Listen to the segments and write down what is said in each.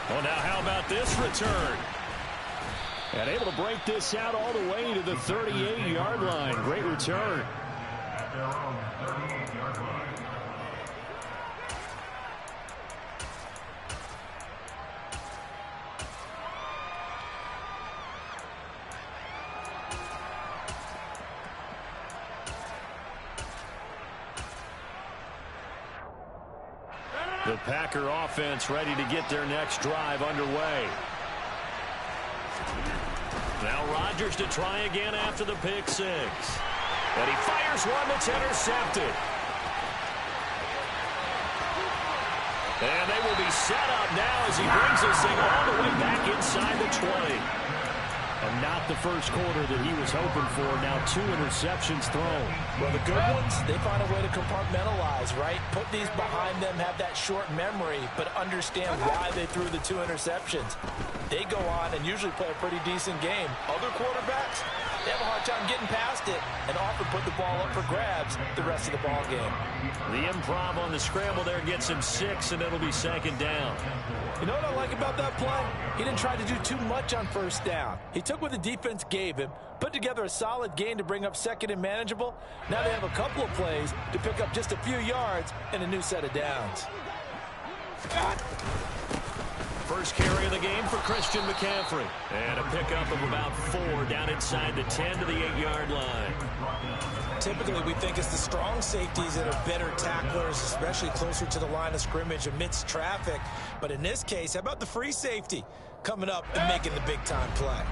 Well, now how about this return? And able to break this out all the way to the 38-yard line. Great return. The Packer offense ready to get their next drive underway. Now Rodgers to try again after the pick six. And he fires one that's intercepted. And they will be set up now as he brings this thing all the way back inside the 20. And not the first quarter that he was hoping for. Now 2 interceptions thrown. Well, the good ones, they find a way to compartmentalize, right? Put these behind them, have that short memory, but understand why they threw the 2 interceptions. They go on and usually play a pretty decent game. Other quarterbacks, they have a hard time getting past it and often put the ball up for grabs the rest of the ball game. The improv on the scramble there gets him 6, and it'll be second down. You know what I like about that play? He didn't try to do too much on first down. He took what the defense gave him, put together a solid gain to bring up second and manageable. Now they have a couple of plays to pick up just a few yards and a new set of downs. First carry of the game for Christian McCaffrey. And a pickup of about 4 down inside the 10 to the 8-yard line. Typically, we think it's the strong safeties that are better tacklers, especially closer to the line of scrimmage amidst traffic. But in this case, how about the free safety coming up and making the big-time play?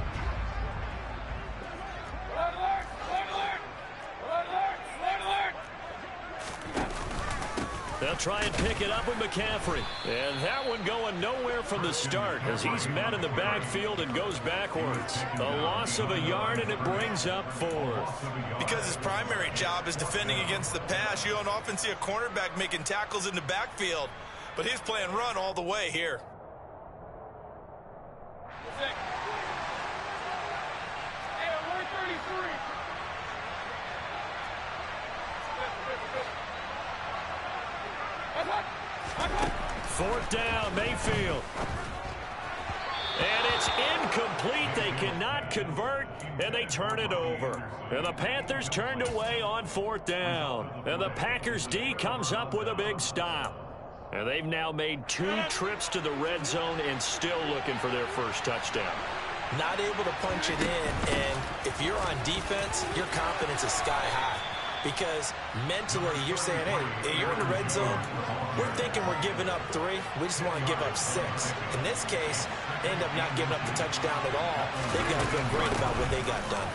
They'll try and pick it up with McCaffrey. And that one going nowhere from the start as he's met in the backfield and goes backwards. The loss of a yard, and it brings up 4th. Because his primary job is defending against the pass, you don't often see a cornerback making tackles in the backfield. But he's playing run all the way here. Fourth down, Mayfield. And it's incomplete. They cannot convert, and they turn it over. And the Panthers turned away on 4th down. And the Packers D comes up with a big stop. And they've now made 2 trips to the red zone and still looking for their first touchdown. Not able to punch it in, and if you're on defense, your confidence is sky high. Because mentally, you're saying, hey, you're in the red zone. We're thinking we're giving up 3. We just want to give up 6. In this case, they end up not giving up the touchdown at all. They've got to feel great about what they got done.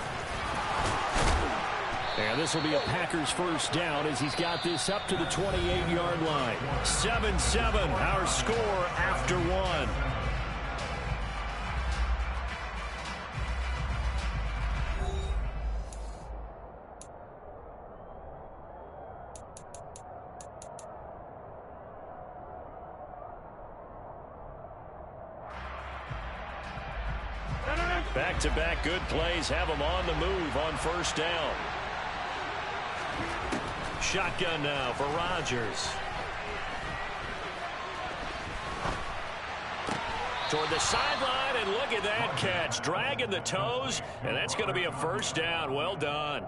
And this will be a Packers first down as he's got this up to the 28-yard line. 7-7, our score after 1. Back-to-back good plays have them on the move on first down. Shotgun now for Rodgers. Toward the sideline, and look at that catch. Dragging the toes, and that's going to be a first down. Well done.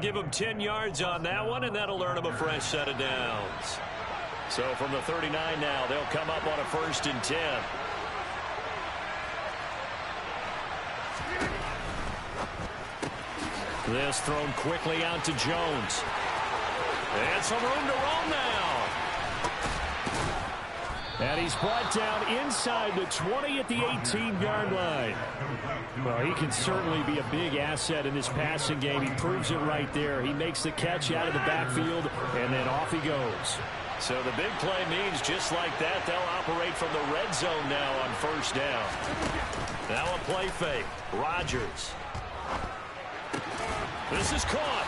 Give them 10 yards on that one, and that'll earn them a fresh set of downs. So from the 39 now, they'll come up on a 1st and 10. This thrown quickly out to Jones. And some room to roam now. And he's brought down inside the 20 at the 18-yard line. Well, he can certainly be a big asset in this passing game. He proves it right there. He makes the catch out of the backfield, and then off he goes. So the big play means just like that, they'll operate from the red zone now on first down. Now a play fake. Rodgers. This is caught.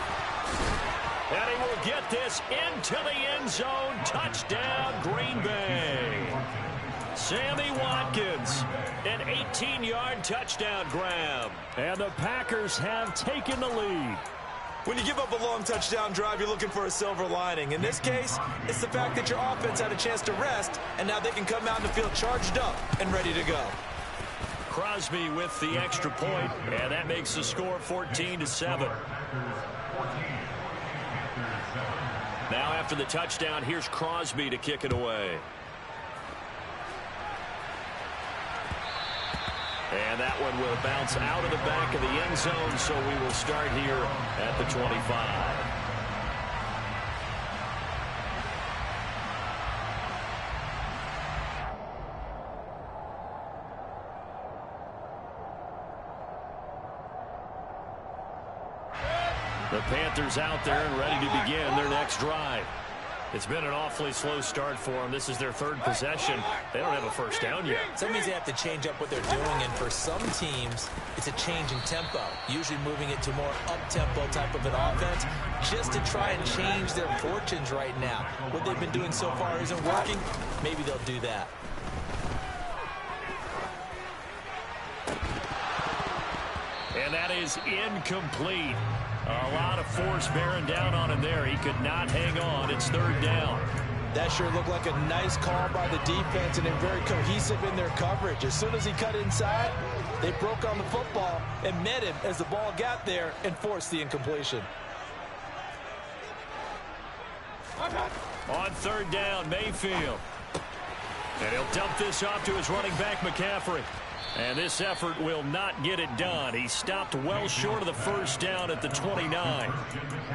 And he will get this into the end zone. Touchdown, Green Bay. Sammy Watkins, an 18-yard touchdown grab. And the Packers have taken the lead. When you give up a long touchdown drive, you're looking for a silver lining. In this case, it's the fact that your offense had a chance to rest, and now they can come out in the field charged up and ready to go. Crosby with the extra point, and that makes the score 14-7. Now after the touchdown, here's Crosby to kick it away. And that one will bounce out of the back of the end zone, so we will start here at the 25. The Panthers out there and ready to begin their next drive. It's been an awfully slow start for them. This is their third possession. They don't have a first down yet. So that means they have to change up what they're doing, and for some teams, it's a change in tempo, usually moving it to more up-tempo type of an offense just to try and change their fortunes right now. What they've been doing so far isn't working. Maybe they'll do that. And that is incomplete. A lot of force bearing down on him there. He could not hang on. It's third down. That sure looked like a nice call by the defense, and they're very cohesive in their coverage. As soon as he cut inside, they broke on the football and met him as the ball got there and forced the incompletion. On third down, Mayfield. And he'll dump this off to his running back, McCaffrey. And this effort will not get it done. He stopped well short of the first down at the 29.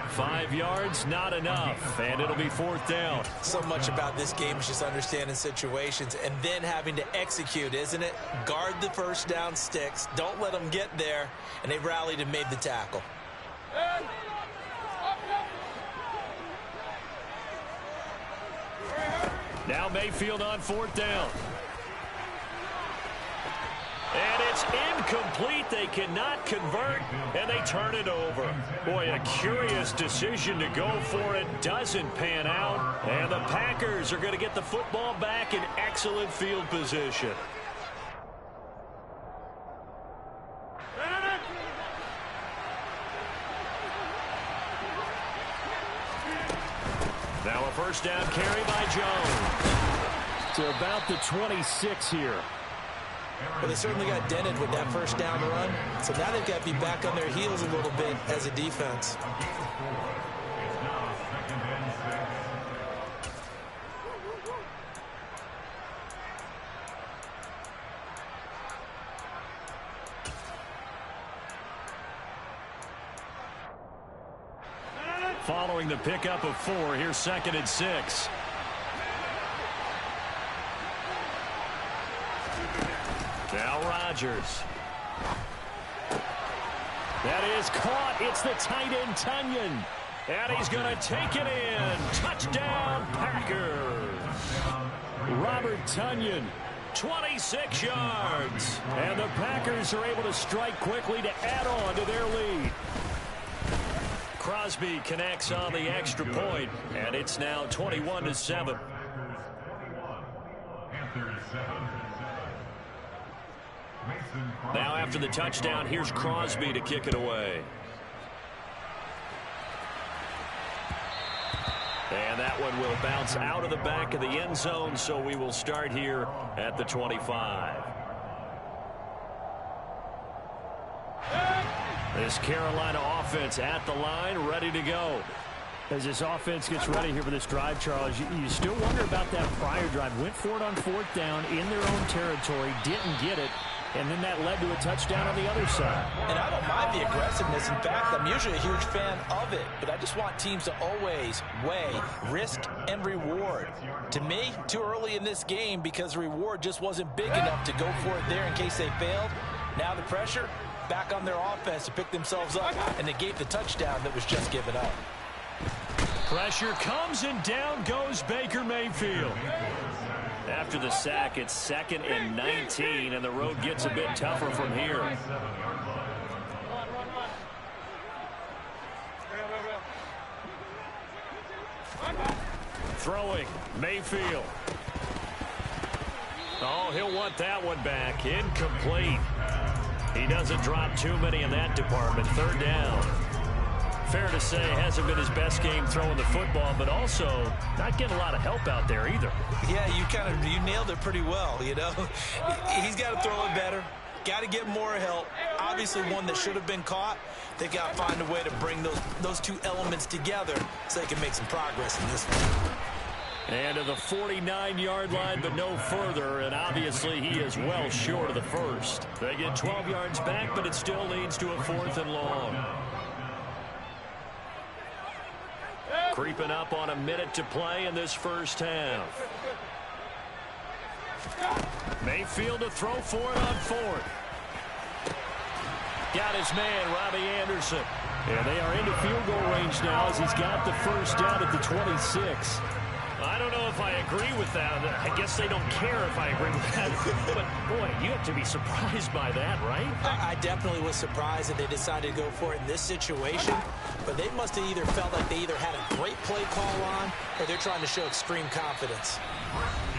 5 yards, not enough, and it'll be fourth down. So much about this game is just understanding situations and then having to execute, isn't it? Guard the first down sticks. Don't let them get there, and they rallied and made the tackle. Now Mayfield on fourth down. And it's incomplete. They cannot convert, and they turn it over. Boy, a curious decision to go for it. Doesn't pan out, and the Packers are going to get the football back in excellent field position. Now a first down carry by Jones. To about the 26 here. Well, they certainly got dented with that first down run, so now they've got to be back on their heels a little bit as a defense. Following the pickup of 4, here's 2nd and 6. Now Rodgers. That is caught. It's the tight end, Tunyon. And he's going to take it in. Touchdown, Packers. Robert Tunyon, 26 yards. And the Packers are able to strike quickly to add on to their lead. Crosby connects on the extra point, and it's now 21-7. Now after the touchdown, here's Crosby to kick it away. And that one will bounce out of the back of the end zone, so we will start here at the 25. This Carolina offense at the line, ready to go. As this offense gets ready here for this drive, Charles, you still wonder about that prior drive. Went for it on fourth down in their own territory, didn't get it, and then that led to a touchdown on the other side. And I don't mind the aggressiveness. In fact, I'm usually a huge fan of it, but I just want teams to always weigh risk and reward. To me, too early in this game because the reward just wasn't big enough to go for it there in case they failed. Now the pressure back on their offense to pick themselves up, and negate the touchdown that was just given up. Pressure comes, and down goes Baker Mayfield. After the sack, it's 2nd and 19, and the road gets a bit tougher from here. Throwing, Mayfield. Oh, he'll want that one back. Incomplete. He doesn't drop too many in that department. Third down. fair to say hasn't been his best game throwing the football, but also not getting a lot of help out there either. Yeah, you nailed it pretty well, you know. He's got to throw it better. Got to get more help. Obviously one that should have been caught. They got to find a way to bring those two elements together so they can make some progress in this one. And to the 49-yard line, but no further, and obviously he is well short of the first. They get 12 yards back, but it still leads to a 4th and long. Creeping up on a minute to play in this first half. Mayfield to throw for it on 4th. Got his man, Robbie Anderson. And they are into field goal range now as he's got the first down at the 26. I don't know if I agree with that. I guess they don't care if I agree with that. But, boy, you have to be surprised by that, right? I definitely was surprised that they decided to go for it in this situation. But they must have either felt like they either had a great play call on or they're trying to show extreme confidence.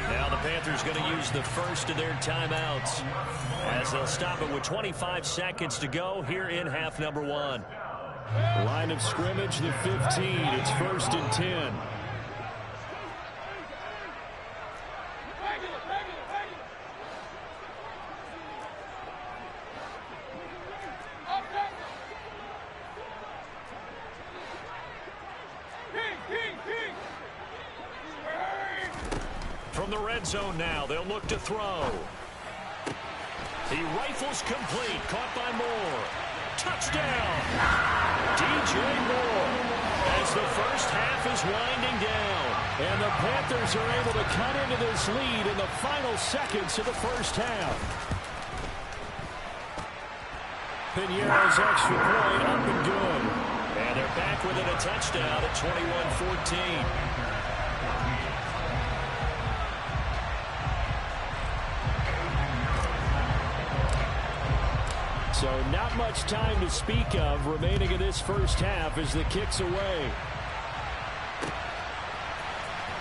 Now the Panthers going to use the first of their timeouts as they'll stop it with 25 seconds to go here in half number 1. Line of scrimmage, the 15. It's 1st and 10. From the red zone now, they'll look to throw. He rifles complete, caught by Moore. Touchdown! DJ Moore. As the first half is winding down, and the Panthers are able to cut into this lead in the final seconds of the first half. Piñeiro's extra point up and good. And they're back within a touchdown at 21-14. So not much time to speak of remaining in this first half as the kick's away.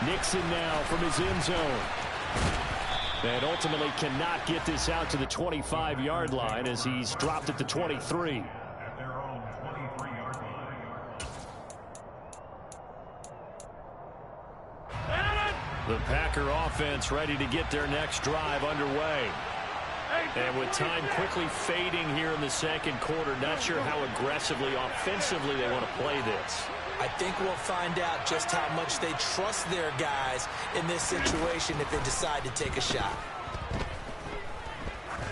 Nixon now from his end zone. And ultimately cannot get this out to the 25-yard line as he's dropped at the 23. The Packer offense ready to get their next drive underway. And with time quickly fading here in the second quarter, not sure how aggressively, offensively they want to play this. I think we'll find out just how much they trust their guys in this situation if they decide to take a shot.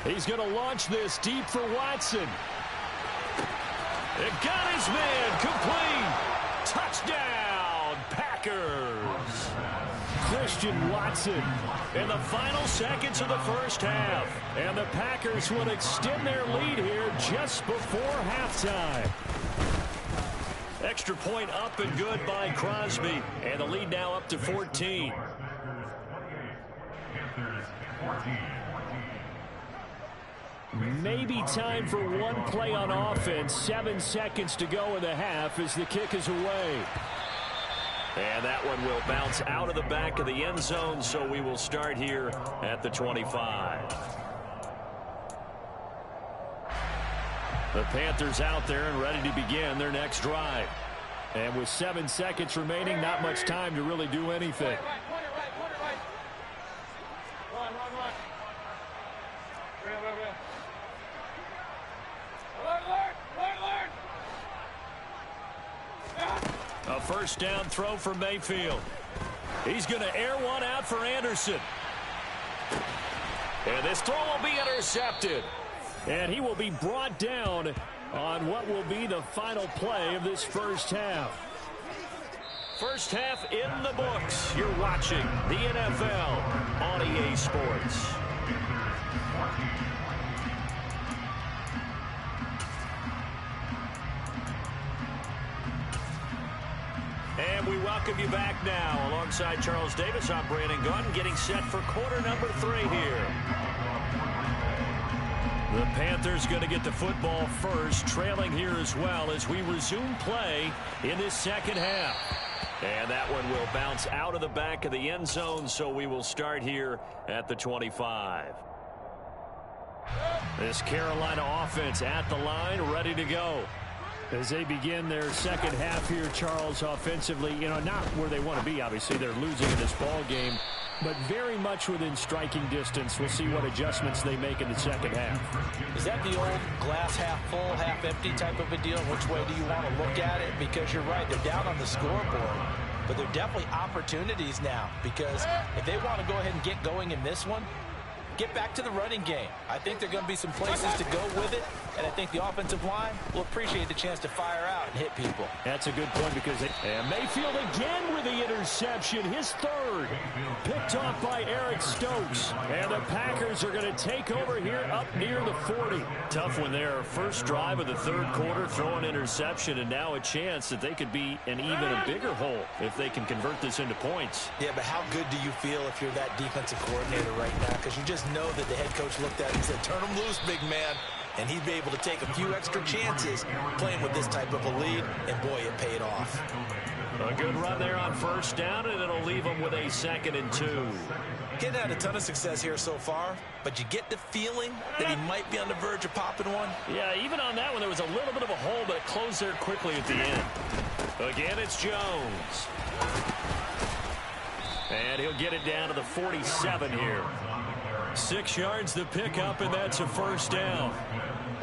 He's going to launch this deep for Watson. It got his man complete. Touchdown, Packers. Christian Watson in the final seconds of the first half. And the Packers will extend their lead here just before halftime. Extra point up and good by Crosby. And the lead now up to 14. Maybe time for one play on offense. 7 seconds to go in the half as the kick is away. And that one will bounce out of the back of the end zone, so we will start here at the 25. The Panthers out there and ready to begin their next drive. And with 7 seconds remaining, not much time to really do anything. A first down throw for Mayfield. He's going to air one out for Anderson. And this throw will be intercepted. And he will be brought down on what will be the final play of this first half. First half in the books. You're watching the NFL on EA Sports. And we welcome you back now. Alongside Charles Davis, I'm Brandon Gunn, getting set for quarter number 3 here. The Panthers going to get the football first, trailing here as well as we resume play in this second half. And that one will bounce out of the back of the end zone, so we will start here at the 25. This Carolina offense at the line, ready to go. As they begin their second half here, Charles, offensively, not where they want to be. Obviously, they're losing in this ball game, but very much within striking distance. We'll see what adjustments they make in the second half. Is that the old glass half full, half empty type of a deal? Which way do you want to look at it? Because you're right, they're down on the scoreboard, but they're definitely opportunities now, because if they want to go ahead and get going in this one, get back to the running game. I think there are going to be some places to go with it, and I think the offensive line will appreciate the chance to fire out and hit people. That's a good point, because and Mayfield again with the interception, his third, picked off by Eric Stokes, and the Packers are going to take over here up near the 40. Tough one there. First drive of the third quarter, throw an interception, and now a chance that they could be in even a bigger hole if they can convert this into points. Yeah, but how good do you feel if you're that defensive coordinator right now? Because you just know that the head coach looked at it and said, turn him loose, big man. And he'd be able to take a few extra chances playing with this type of a lead, and boy, it paid off. A good run there on first down, and it'll leave them with a 2nd and 2. Getting had a ton of success here so far, but you get the feeling that he might be on the verge of popping one. Yeah, even on that one, there was a little bit of a hole, but it closed there quickly at the end. Again, it's Jones. And he'll get it down to the 47 here. 6 yards to pick up, and that's a first down.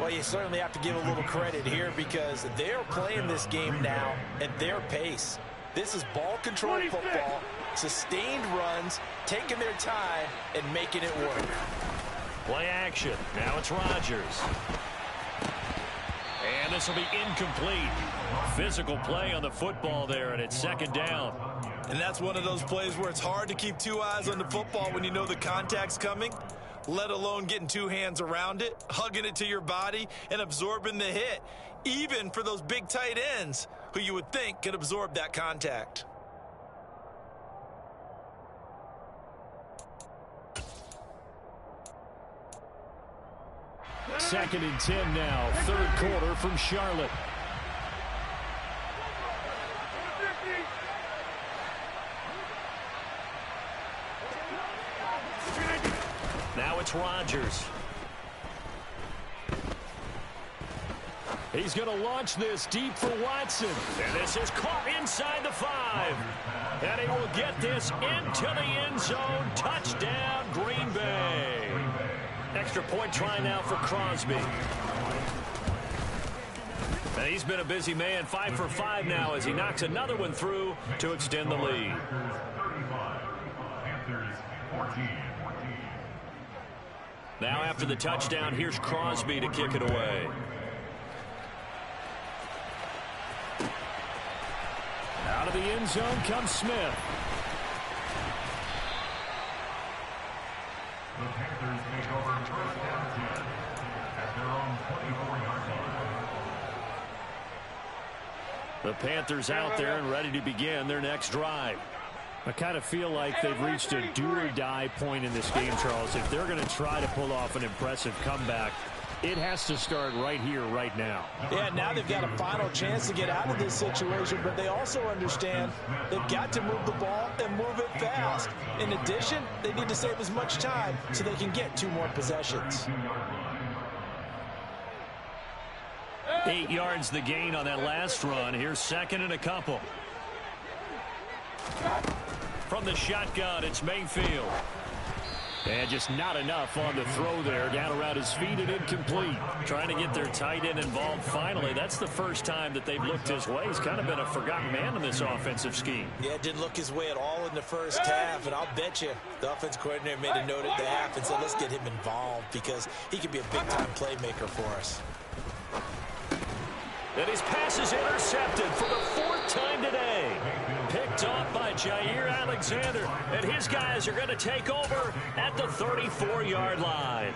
Well, you certainly have to give a little credit here, because they're playing this game now at their pace. This is ball control football, sustained runs, taking their time, and making it work. Play action. Now it's Rodgers. And this will be incomplete. Physical play on the football there, and it's 2nd down. And that's one of those plays where it's hard to keep 2 eyes on the football when you know the contact's coming, let alone getting 2 hands around it, hugging it to your body, and absorbing the hit, even for those big tight ends who you would think could absorb that contact. Second and 10 now, third quarter from Charlotte. Now it's Rodgers. He's going to launch this deep for Watson. And this is caught inside the 5. And he will get this into the end zone. Touchdown, Green Bay. Extra point try now for Crosby. And he's been a busy man, 5 for 5 now as he knocks another one through to extend the lead. Now after the touchdown, here's Crosby to kick it away. Out of the end zone comes Smith. The Panthers take over first and 10 at their own 24-yard line. The Panthers out there and ready to begin their next drive. I kind of feel like they've reached a do-or-die point in this game, Charles. If they're going to try to pull off an impressive comeback, it has to start right here, right now. Yeah, now they've got a final chance to get out of this situation, but they also understand they've got to move the ball and move it fast. In addition, they need to save as much time so they can get 2 more possessions. 8 yards the gain on that last run. Here's 2nd and a couple. From the shotgun, it's Mayfield. And just not enough on the throw there. Down around his feet and incomplete. Trying to get their tight end involved finally. That's the first time that they've looked his way. He's kind of been a forgotten man in this offensive scheme. Yeah, didn't look his way at all in the first half. And I'll bet you the offense coordinator made a note at the half and said, let's get him involved because he could be a big-time playmaker for us. And his pass is intercepted for the 4th time today. Picked off by Jair Alexander. And his guys are going to take over at the 34-yard line.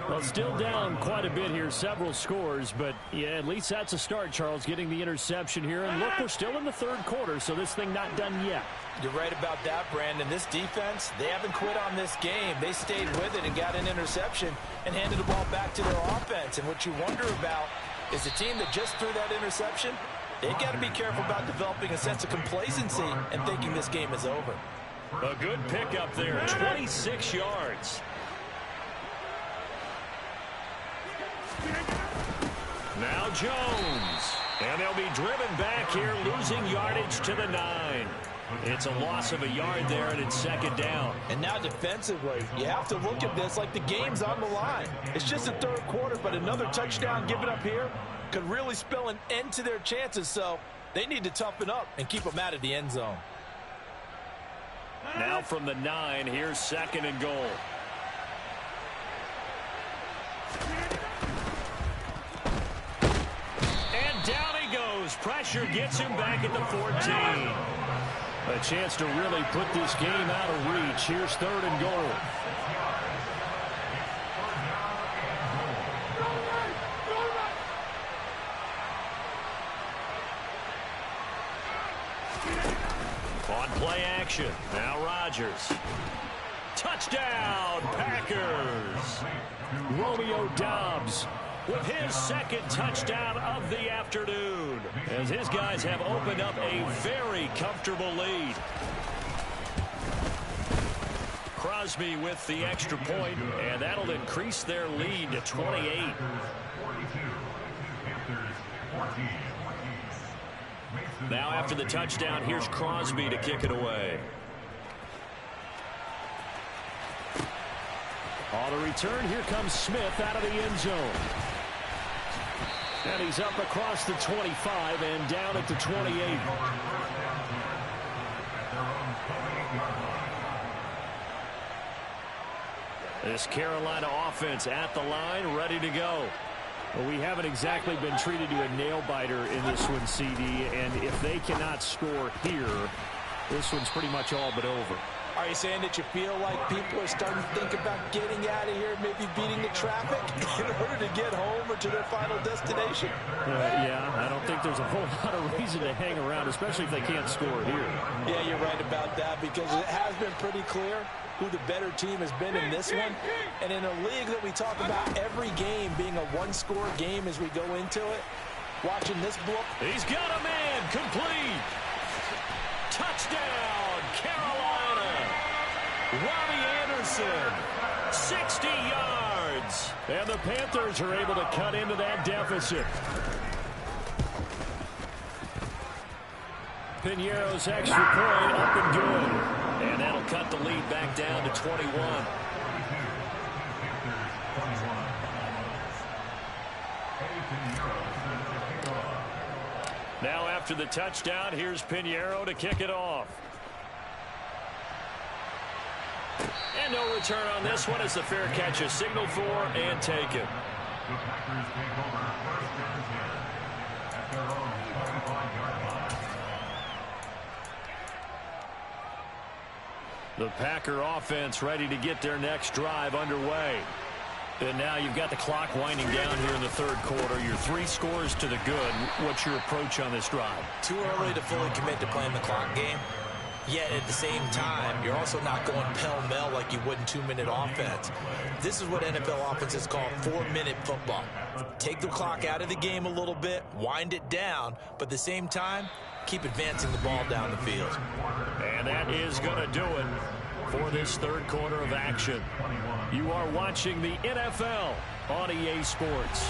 Well, still down quite a bit here, several scores. But, yeah, at least that's a start, Charles, getting the interception here. And, look, we're still in the third quarter, so this thing not done yet. You're right about that, Brandon. This defense, they haven't quit on this game. They stayed with it and got an interception and handed the ball back to their offense. And what you wonder about is the team that just threw that interception, they've got to be careful about developing a sense of complacency and thinking this game is over. A good pickup there, 26 yards. Now Jones. And they'll be driven back here, losing yardage to the 9. It's a loss of a yard there, and it's second down. And now defensively, you have to look at this like the game's on the line. It's just the third quarter, but another touchdown given up here could really spell an end to their chances. So they need to toughen up and keep them out of the end zone. Now from the 9, here's second and goal. And down he goes. Pressure gets him back at the 14. A chance to really put this game out of reach. Here's third and goal. On play action. Now Rodgers. Touchdown, Packers. Romeo Doubs with his second touchdown of the afternoon, as his guys have opened up a very comfortable lead. Crosby with the extra point, and that'll increase their lead to 28. Now after the touchdown, here's Crosby to kick it away. On the return, here comes Smith out of the end zone. And he's up across the 25 and down at the 28. This Carolina offense at the line, ready to go. Well, we haven't exactly been treated to a nail-biter in this one, CD, and if they cannot score here, this one's pretty much all but over. Are you saying that you feel like people are starting to think about getting out of here, maybe beating the traffic in order to get home or to their final destination? Yeah, I don't think there's a whole lot of reason to hang around, especially if they can't score here. Yeah, you're right about that, because it has been pretty clear who the better team has been in this one. And in a league that we talk about every game being a one-score game as we go into it, watching this book. He's got a man, complete. Touchdown, Carolina. Robbie Anderson, 60 yards. And the Panthers are able to cut into that deficit. Piñeiro's extra point up and good. And that'll cut the lead back down to 21. Now after the touchdown, here's Piñeiro to kick it off. And no return on this one as the fair catch is signaled for and taken. The Packers take over first and 10 at their own 25-yard line. The Packer offense ready to get their next drive underway. And now you've got the clock winding down here in the third quarter. Your 3 scores to the good. What's your approach on this drive? Too early to fully commit to playing the clock game. Yet at the same time, you're also not going pell-mell like you would in 2-minute offense. This is what NFL offenses call 4-minute football. Take the clock out of the game a little bit, wind it down, but at the same time, keep advancing the ball down the field. And that is going to do it for this third quarter of action. You are watching the NFL on EA Sports.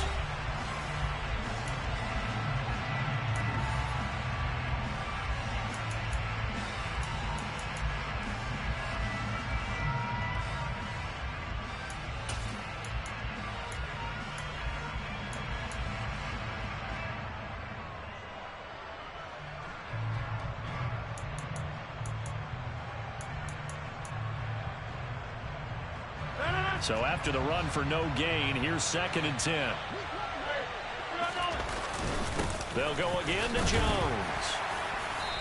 So after the run for no gain, here's second and 10. They'll go again to Jones.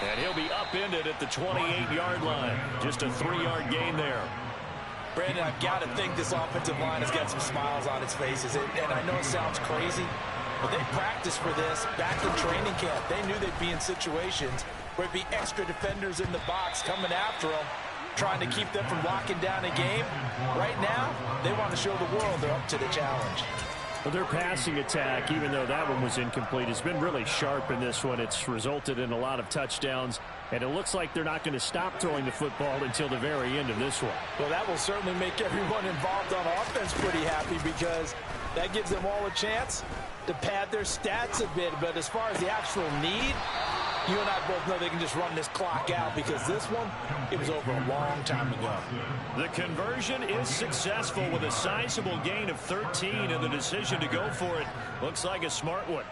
And he'll be upended at the 28-yard line. Just a 3-yard gain there. Brandon, I've got to think this offensive line has got some smiles on its faces. And I know it sounds crazy, but they practiced for this back in training camp. They knew they'd be in situations where there'd be extra defenders in the box coming after them, trying to keep them from locking down a game. Right now, they want to show the world they're up to the challenge. Well, their passing attack, even though that one was incomplete, has been really sharp in this one. It's resulted in a lot of touchdowns. And it looks like they're not going to stop throwing the football until the very end of this one. Well, that will certainly make everyone involved on offense pretty happy because that gives them all a chance to pad their stats a bit. But as far as the actual need, you and I both know they can just run this clock out because this one, it was over a long time ago. The conversion is successful with a sizable gain of 13, and the decision to go for it looks like a smart one.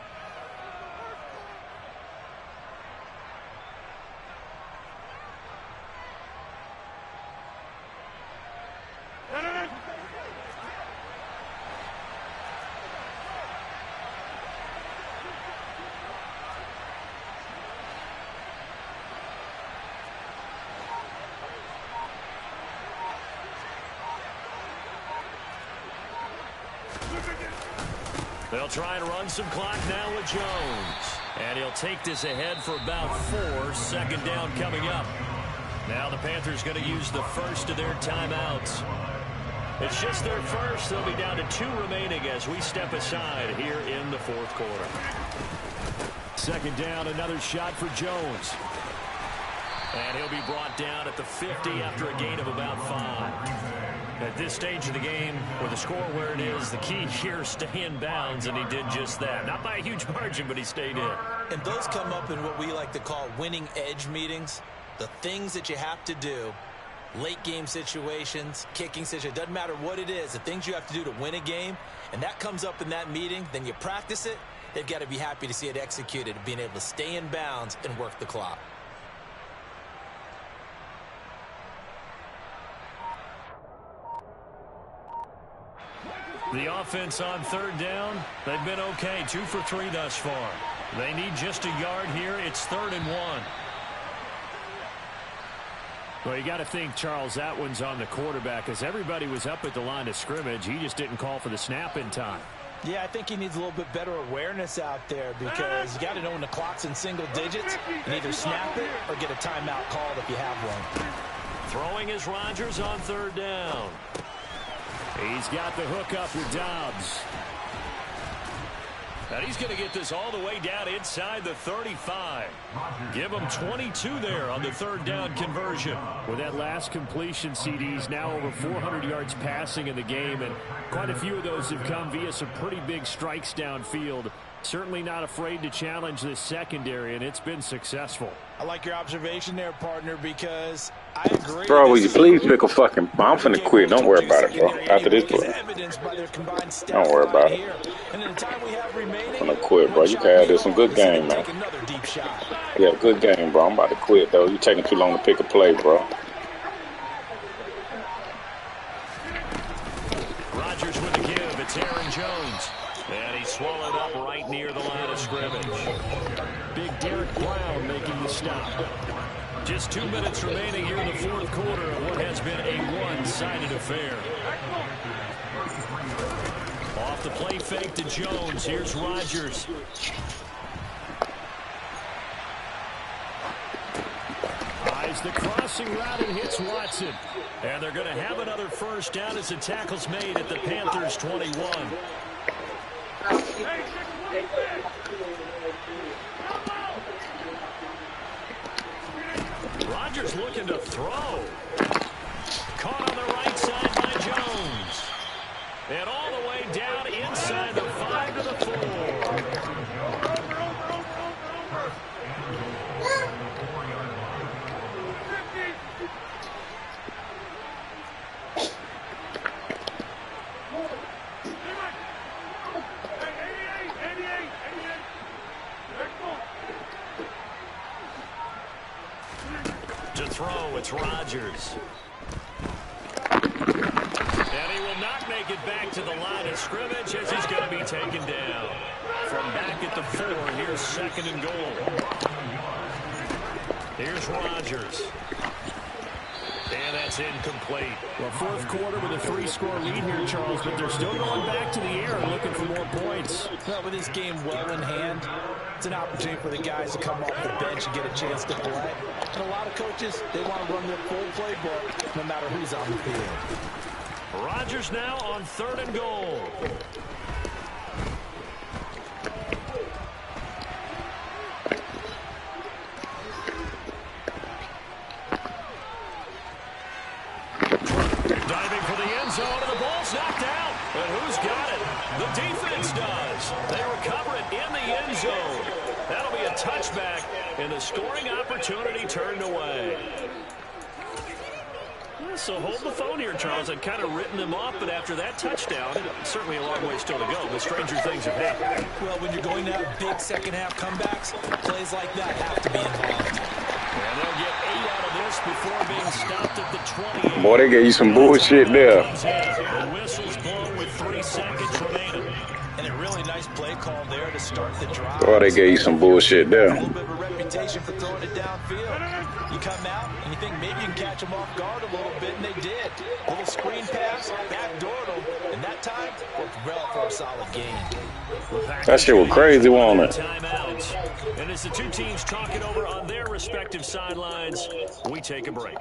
They'll try and run some clock now with Jones. And he'll take this ahead for about 4. Second down coming up. Now the Panthers going to use the first of their timeouts. It's just their first. They'll be down to 2 remaining as we step aside here in the fourth quarter. Second down, another shot for Jones. And he'll be brought down at the 50 after a gain of about 5. At this stage of the game, with the score where it is, the key here is stay in bounds, and he did just that. Not by a huge margin, but he stayed in. And those come up in what we like to call winning edge meetings. The things that you have to do, late game situations, kicking situations, doesn't matter what it is, the things you have to do to win a game, and that comes up in that meeting, then you practice it, they've got to be happy to see it executed, being able to stay in bounds and work the clock. The offense on third down, they've been okay. 2 for 3 thus far. They need just a yard here. It's 3rd and 1. Well, you got to think, Charles, that one's on the quarterback as everybody was up at the line of scrimmage. He just didn't call for the snap in time. Yeah, I think he needs a little bit better awareness out there because you got to know when the clock's in single digits and either snap it or get a timeout called if you have one. Throwing is Rodgers on third down. He's got the hook up with Dobbs. And he's going to get this all the way down inside the 35. Give him 22 there on the third down conversion. With that last completion, CD's now over 400 yards passing in the game, and quite a few of those have come via some pretty big strikes downfield. Certainly not afraid to challenge this secondary, and it's been successful. I like your observation there, partner, because I agree. Bro, will you please pick a fucking... I'm finna quit. Don't worry about it, bro. After this play. Don't worry about it. I'm gonna quit, bro. You can have this some good game, man. Yeah, good game, bro. I'm about to quit, though. You taking too long to pick a play, bro. Rodgers with the give. It's Aaron Jones. And he's swallowed up right near the line of scrimmage. Big Derek Brown making the stop. Just 2 minutes remaining here in the fourth quarter of what has been a one-sided affair. Off the play fake to Jones. Here's Rodgers. Eyes the crossing route and hits Watson. And they're going to have another first down as the tackle's made at the Panthers' 21. Rodgers looking to throw. Caught on the right side by Jones. And all the way down inside the 5 to the 4. To throw, it's Rodgers. And he will not make it back to the line of scrimmage as he's going to be taken down. From back at the 4, here's 2nd and goal. Here's Rodgers. And that's incomplete. Well, fourth quarter with a 3-score lead here, Charles, but they're still going back to the air looking for more points. Well, with this game well in hand, it's an opportunity for the guys to come off the bench and get a chance to play. And a lot of coaches, they want to run their full playbook no matter who's on the field. Rodgers now on 3rd and goal. Who's got it? The defense does. They recover it in the end zone. That'll be a touchback, and the scoring opportunity turned away. So hold the phone here, Charles. I'd kind of written them off, but after that touchdown, certainly a long way still to go, but stranger things have happened. Well, when you're going to have big second-half comebacks, plays like that have to be involved. And they'll get 8 out of this before being stopped at the 20. Boy, they gave you some bullshit there. The whistle's blown with 3 seconds remaining. And a really nice play call there to start the drive. Boy, they gave you some bullshit there. A little bit of a reputation for throwing it downfield. You come out and you think maybe you can catch them off guard a little bit, and they did. A little screen pass, backdoored them, and that time worked well for a solid gain. That shit was crazy, wasn't it? Timeouts. And as the two teams talk it over on their respective sidelines, we take a break.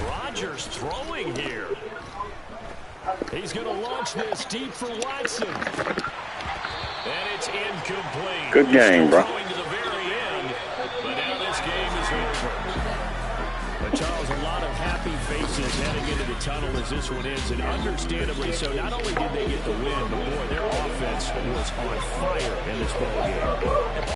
Rodgers throwing here. He's going to launch this deep for Watson. And it's incomplete. Good game, bro. Going to the very end, but now this game is over. But Charles, a lot of happy faces heading into the tunnel as this one ends, and understandably so. Not only did they get the win, but boy, their offense was on fire in this ball game.